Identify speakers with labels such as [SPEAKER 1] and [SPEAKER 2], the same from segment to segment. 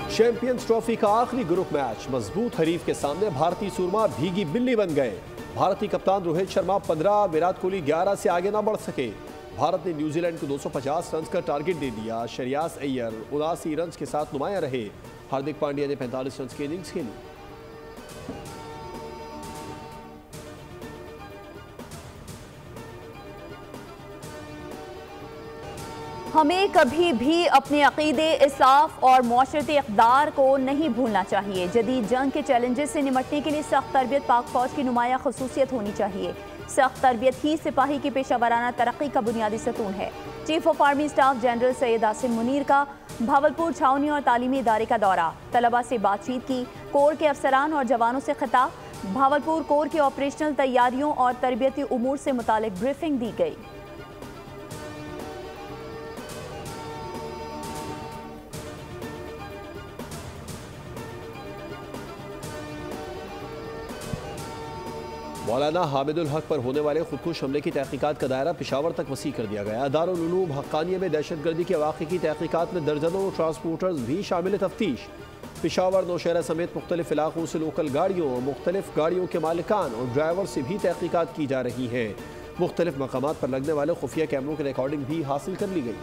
[SPEAKER 1] Champions trophy का आखिरी group match मजबूत हरीफ के सामने भारतीय सूरमा भीगी बिल्ली बन गए। भारतीय कप्तान रोहित शर्मा 15, विराट कोहली 11 से आगे ना बढ़ सके। भारत ने न्यूजीलैंड को 250 रन का टारगेट दे दिया। श्रेयस अय्यर 79 रन के साथ नुमाया रहे। हार्दिक पांड्या ने 45 रन की इनिंग्स खेली।
[SPEAKER 2] हमें कभी भी अपने अकीदे, इंसाफ और मुआशरती इक़दार को नहीं भूलना चाहिए। जदीद जंग के चैलेंजेस से निमटने के लिए सख्त तरबियत पाक फौज की नुमाया खसूसियत होनी चाहिए। सख्त तरबियत ही सिपाही की पेशावराना तरक्की का बुनियादी सतून है। Chief of army staff general Syed Asim Munir का भावलपुर छावनी और तालीमी इदारे का दौरा, तलबा से बातचीत की, कोर के अफसरान और जवानों से खिताब। भावलपुर कोर की ऑपरेशनल तैयारियों और तरबियती उमूर से मुतालिक ब्रीफिंग दी गई।
[SPEAKER 1] मौलाना हामिदुल हक पर होने वाले खुदकुश हमले की तहकीकात का दायरा पेशावर तक वसी कर दिया गया। दारुल उलूम हक्कानिया में दहशतगर्दी के वाक़े की तहकीकात में दर्जनों ट्रांसपोर्टर्स भी शामिल तफ्तीश। पेशावर, नौशहरा समेत मुख्तलिफ इलाकों से लोकल गाड़ियों, मुख्तलिफ गाड़ियों के मालिकान और ड्राइवर से भी तहकीकात की जा रही हैं। मुख्तलिफ मकामात पर लगने वाले खुफिया कैमरों की रिकॉर्डिंग भी हासिल कर ली गई।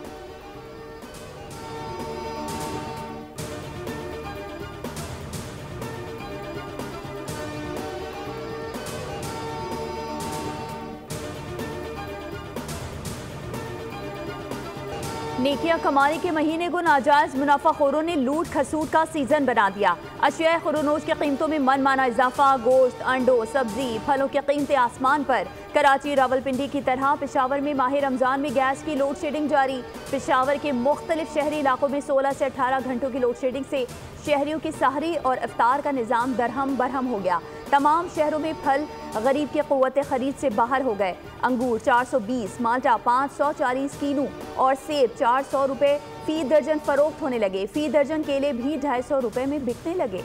[SPEAKER 2] नेकियां कमाने के महीने को नाजायज मुनाफाखोरों ने लूट खसूट का सीजन बना दिया। अशिया खुरोनोश की कीमतों में मनमाना इजाफा, गोश्त, अंडों, सब्जी, फलों की कीमतें आसमान पर। कराची, रावलपिंडी की तरह पेशावर में माह रमजान में गैस की लोड शेडिंग जारी। पेशावर के मुख्तलिफ शहरी इलाकों में 16 से 18 घंटों की लोड शेडिंग से शहरियों की सहरी और इफ्तार का निज़ाम दरहम बरहम हो गया। तमाम शहरों में फल गरीब के क़ुव्वत खरीद से बाहर हो गए। अंगूर 420, माल्टा 540 किलो और सेब 400 रुपये फी दर्जन फरोख्त होने लगे। फी दर्जन केले भी 250 रुपये में बिकने लगे।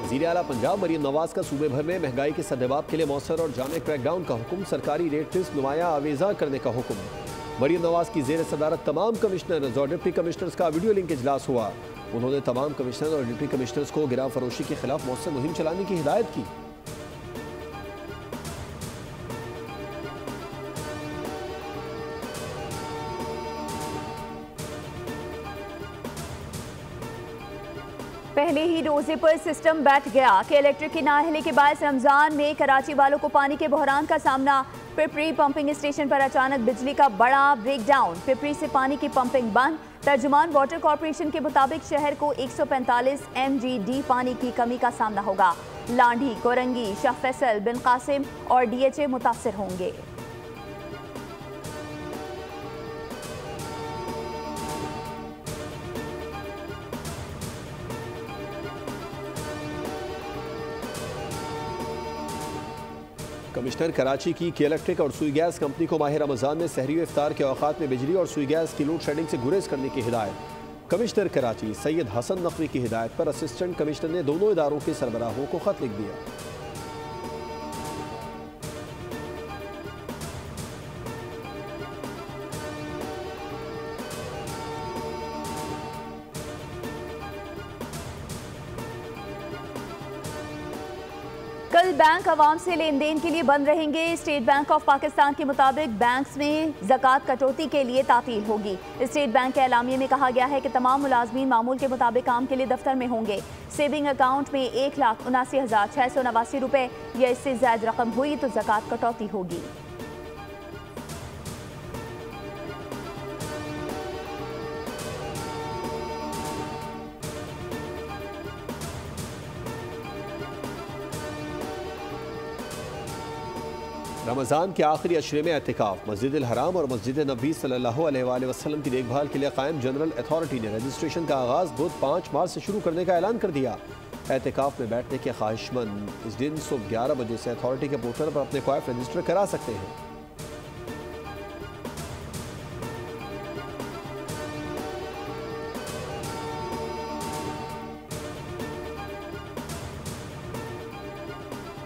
[SPEAKER 1] वज़ीर आला पंजाब मरीम नवाज का सूबे भर में महंगाई के सद्देबाब के लिए मौसर और जामे क्रैकडाउन का हुक्म, सरकारी रेट लिस्ट नुमाया आवेजा करने का हुक्म। मरीम नवाज की जेर सदारत तमाम कमिश्नर्स और डिप्टी कमिश्नर्स का वीडियो लिंक इजलास हुआ। उन्होंने तमाम कमिश्नर और डिप्टी कमिश्नर्स को गिराव फरोशी के खिलाफ मौसर मुहिम चलाने की हिदायत की।
[SPEAKER 2] पहले ही रोजे पर सिस्टम बैठ गया कि इलेक्ट्रिक की नाअहली के बायस रमजान में कराची वालों को पानी के बहरान का सामना। पिपरी पंपिंग स्टेशन पर अचानक बिजली का बड़ा ब्रेकडाउन, पिपरी से पानी की पंपिंग बंद। तर्जुमान वाटर कॉर्पोरेशन के मुताबिक शहर को 145 MGD पानी की कमी का सामना होगा। लांढी, कोरंगी, शाह फैसल, बिन कासिम और DHA मुतासर होंगे।
[SPEAKER 1] कमिश्नर कराची की के इलेक्ट्रिक और सुई गैस कंपनी को माह रमजान में सहरी व इफ्तार के औकात में बिजली और सुई गैस की लोड शेडिंग से गुरेज करने की हिदायत। कमिश्नर कराची सैयद हसन नकवी की हिदायत पर असिस्टेंट कमिश्नर ने दोनों इदारों के सरबराहों को खत लिख दिया।
[SPEAKER 2] कल बैंक आवाम से लेन देन के लिए बंद रहेंगे। स्टेट बैंक ऑफ पाकिस्तान के मुताबिक बैंक्स में ज़कात कटौती के लिए तातील होगी। स्टेट बैंक के एलामिये में कहा गया है कि तमाम मुलाजमीन मामूल के मुताबिक काम के लिए दफ्तर में होंगे। सेविंग अकाउंट में 1,79,689 रुपये या इससे ज़्यादा रकम हुई तो ज़कात कटौती होगी।
[SPEAKER 1] रमज़ान के आखिरी अशरे में एतिकाफ, मस्जिद अल हराम और मस्जिद नबी सल्लल्लाहु अलैहि वसल्लम की देखभाल के लिए कायम जनरल अथॉरिटी ने रजिस्ट्रेशन का आगाज़ बुध 5 मार्च से शुरू करने का ऐलान कर दिया। एतिकाफ में बैठने के ख्वाहिशमंद इस दिन सुबह 11 बजे से अथॉरिटी के पोर्टल पर अपने क्वाइफ रजिस्टर करा सकते हैं।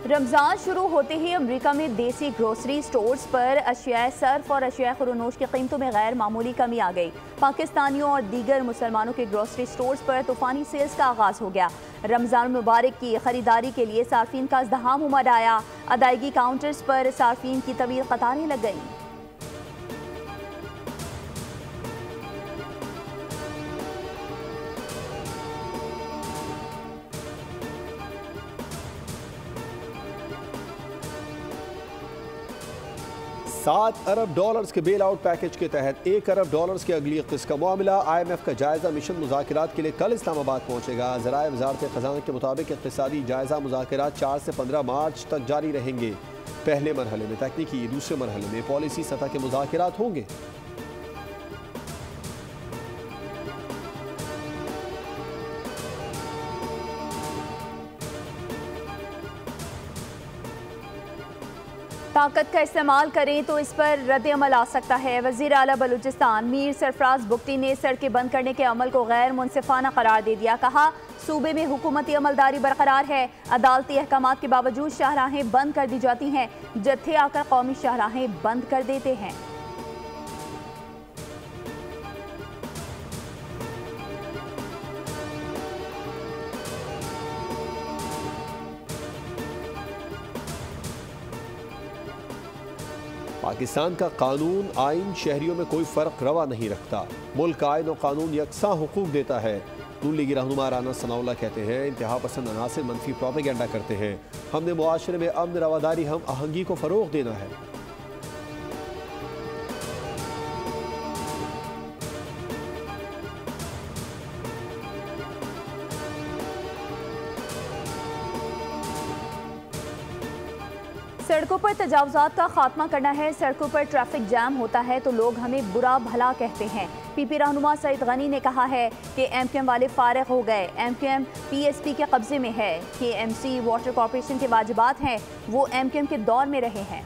[SPEAKER 2] रमज़ान शुरू होते ही अमेरिका में देसी ग्रोसरी स्टोर्स पर अशियाए सर्फ और अशियाए खुरोनोश की कीमतों में गैर मामूली कमी आ गई। पाकिस्तानियों और दीगर मुसलमानों के ग्रोसरी स्टोर्स पर तूफानी सेल्स का आगाज़ हो गया। रमज़ान मुबारक की खरीदारी के लिए सार्फिन का इज़्दिहाम उमड़ आया। अदायगी काउंटर्स पर सार्फिन की तवील कतारें लग गईं।
[SPEAKER 1] $7 अरब के बेल आउट पैकेज के तहत $1 अरब की अगली किस्त का मामला। IMF का जायजा मिशन मुज़ाकरात के लिए कल इस्लामाबाद पहुंचेगा। ज़राए वज़ारत ख़ज़ाना के मुताबिक इक़्तिसादी जायजा मुज़ाकरात 4 से 15 मार्च तक जारी रहेंगे। पहले मरहले में तकनीकी, दूसरे मरहले में पॉलिसी सतह के मुज़ाकरात होंगे।
[SPEAKER 2] ताकत का इस्तेमाल करें तो इस पर रद्द अमल आ सकता है। वज़ीर आला बलूचिस्तान मीर सरफराज बुगटी ने सड़कें बंद करने के अमल को गैर मुनसिफाना करार दे दिया। कहा, सूबे में हुकूमती अमलदारी बरकरार है। अदालती अहकामात के बावजूद शाहराहें बंद कर दी जाती हैं। जत्थे आकर कौमी शाहराहें बंद कर देते हैं।
[SPEAKER 1] पाकिस्तान का कानून आइन शहरियों में कोई फ़र्क रवा नहीं रखता। मुल्क आइन और कानून यकसा हुकूक देता है। नून लीगी रहनुमा राना सनाउल्लाह कहते हैं, इंतहा पसंद अनासिर मनफी प्रोपेगेंडा करते हैं। हमने मुआशरे में अमन रवादारी हम आहंगी को फ़रोग़ देना है।
[SPEAKER 2] सड़कों पर तजावुज़ात का खात्मा करना है। सड़कों पर ट्रैफिक जैम होता है तो लोग हमें बुरा भला कहते हैं। पीपी रहनुमा सईद गनी ने कहा है कि एमक्यूएम वाले फारिग हो गए। एमक्यूएम पीएसपी के कब्जे में है। केएमसी वाटर कॉरपोरेशन के वाजिबात हैं, वो एमक्यूएम के दौर में रहे हैं।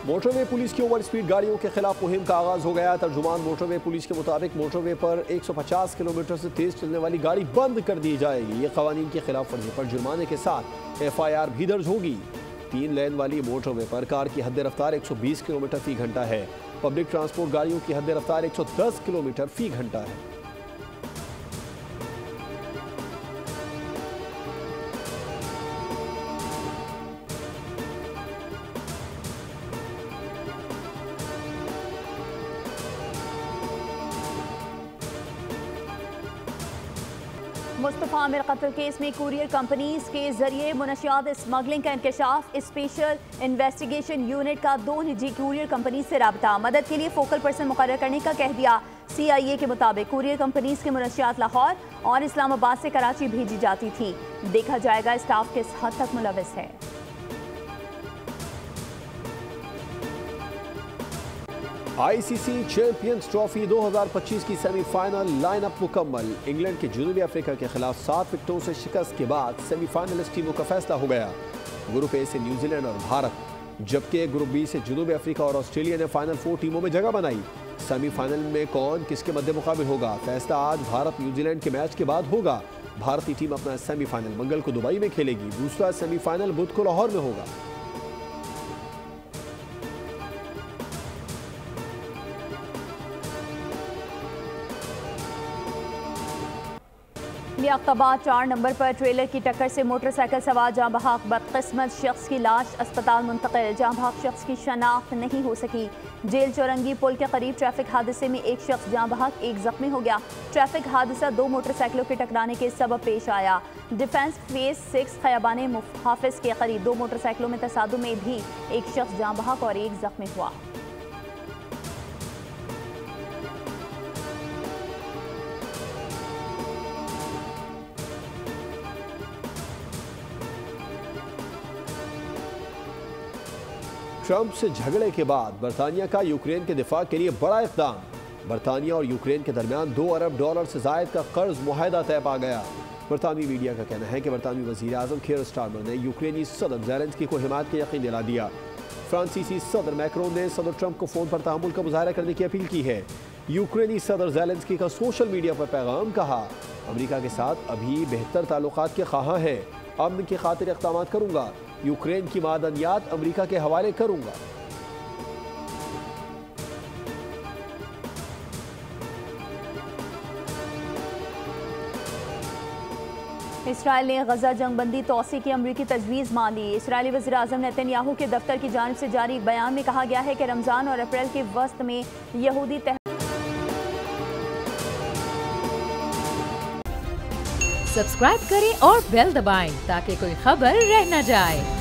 [SPEAKER 1] मोटरवे पुलिस की ओवर स्पीड गाड़ियों के खिलाफ मुहिम का आगाज हो गया। तर्जुमान मोटरवे पुलिस के मुताबिक मोटरवे पर 150 किलोमीटर से तेज चलने वाली गाड़ी बंद कर दी जाएगी। ये कवानीन की खिलाफ वर्जी पर जुर्माने के साथ FIR भी दर्ज होगी। 3 लेन वाली मोटरवे पर कार की हद रफ्तार 120 किलोमीटर फी घंटा है। पब्लिक ट्रांसपोर्ट गाड़ियों की हद रफ्तार 110 किलोमीटर फी घंटा है।
[SPEAKER 2] मुस्तफ़ा आमिर कत्ल केस में कुरियर कंपनीज के जरिए मुनशियात स्मगलिंग का इंकशाफ। स्पेशल इन्वेस्टिगेशन यूनिट का 2 निजी कुरियर कंपनी से रब्ता। मदद के लिए फोकल पर्सन मुकर्रर करने का कह दिया। CIA के मुताबिक कुरियर कंपनीज के मुनशियात लाहौर और इस्लामाबाद से कराची भेजी जाती थी। देखा जाएगा स्टाफ किस हद तक मुलविस है।
[SPEAKER 1] ICC चैंपियंस ट्रॉफी 2025 की सेमीफाइनल लाइनअप मुकम्मल। इंग्लैंड के जनूबी अफ्रीका के खिलाफ 7 विकेटों से शिकस्त के बाद सेमीफाइनलिस्ट टीमों का फैसला हो गया। ग्रुप ए से न्यूजीलैंड और भारत, जबकि ग्रुप बी से जनूबी अफ्रीका और ऑस्ट्रेलिया ने फाइनल 4 टीमों में जगह बनाई। सेमीफाइनल में कौन किसके मद्दे मुकाबिल होगा, फैसला आज भारत न्यूजीलैंड के मैच के बाद होगा। भारतीय टीम अपना सेमीफाइनल मंगल को दुबई में खेलेगी। दूसरा सेमीफाइनल बुध को लाहौर में होगा।
[SPEAKER 2] लियाकताबाद 4 नंबर पर ट्रेलर की टक्कर से मोटरसाइकिल सवार जाँ बहक बदकिस्मत शख्स की लाश अस्पताल मुंतकिल। जाँ बहक शख्स की शनाख्त नहीं हो सकी। जेल चौरंगी पुल के करीब ट्रैफिक हादसे में एक शख्स जाँ बहक, एक जख्मी हो गया। ट्रैफिक हादसा 2 मोटरसाइकिलों के टकराने के सबब पेश आया। डिफेंस फेज 6 खयाबान मुहाफिज के करीब 2 मोटरसाइकिलों में तसादुम में भी एक शख्स जाँ बहक और एक जख्मी हुआ।
[SPEAKER 1] ट्रंप से झगड़े के बाद बरतानिया का यूक्रेन के दिफा के लिए बड़ा इक़दाम। बरतानिया और यूक्रेन के दरमियान $2 अरब से ज़ायद का कर्ज मुआहदा तय पा गया। बरतानवी मीडिया का कहना है कि बरतानवी वज़ीर आज़म कीर स्टारमर ने यूक्रेनी सदर ज़ेलेंस्की को हिमायत के यकीन दिला दिया। फ्रांसीसी सदर मैक्रोन ने सदर ट्रंप को फ़ोन पर तहम्मुल का मुज़ाहरा करने की अपील की है। यूक्रेनी सदर ज़ेलेंस्की का सोशल मीडिया पर पैगाम, कहा अमेरिका के साथ अभी बेहतर ताल्लुकात के ख़्वाह हैं, अमन की खातिर इक़दाम करूँगा, यूक्रेन की मादनियात अमेरिका के हवाले करूँगा।
[SPEAKER 2] इसराइल ने गजा जंगबंदी तोसी की अमरीकी तजवीज़ मान ली। इसराइली वज़ीर आज़म नेतन्याहू के दफ्तर की जानिब से जारी एक बयान में कहा गया है कि रमज़ान और अप्रैल के वस्त में यहूदी
[SPEAKER 3] सब्सक्राइब करें और बेल दबाएं ताकि कोई खबर रह न जाए।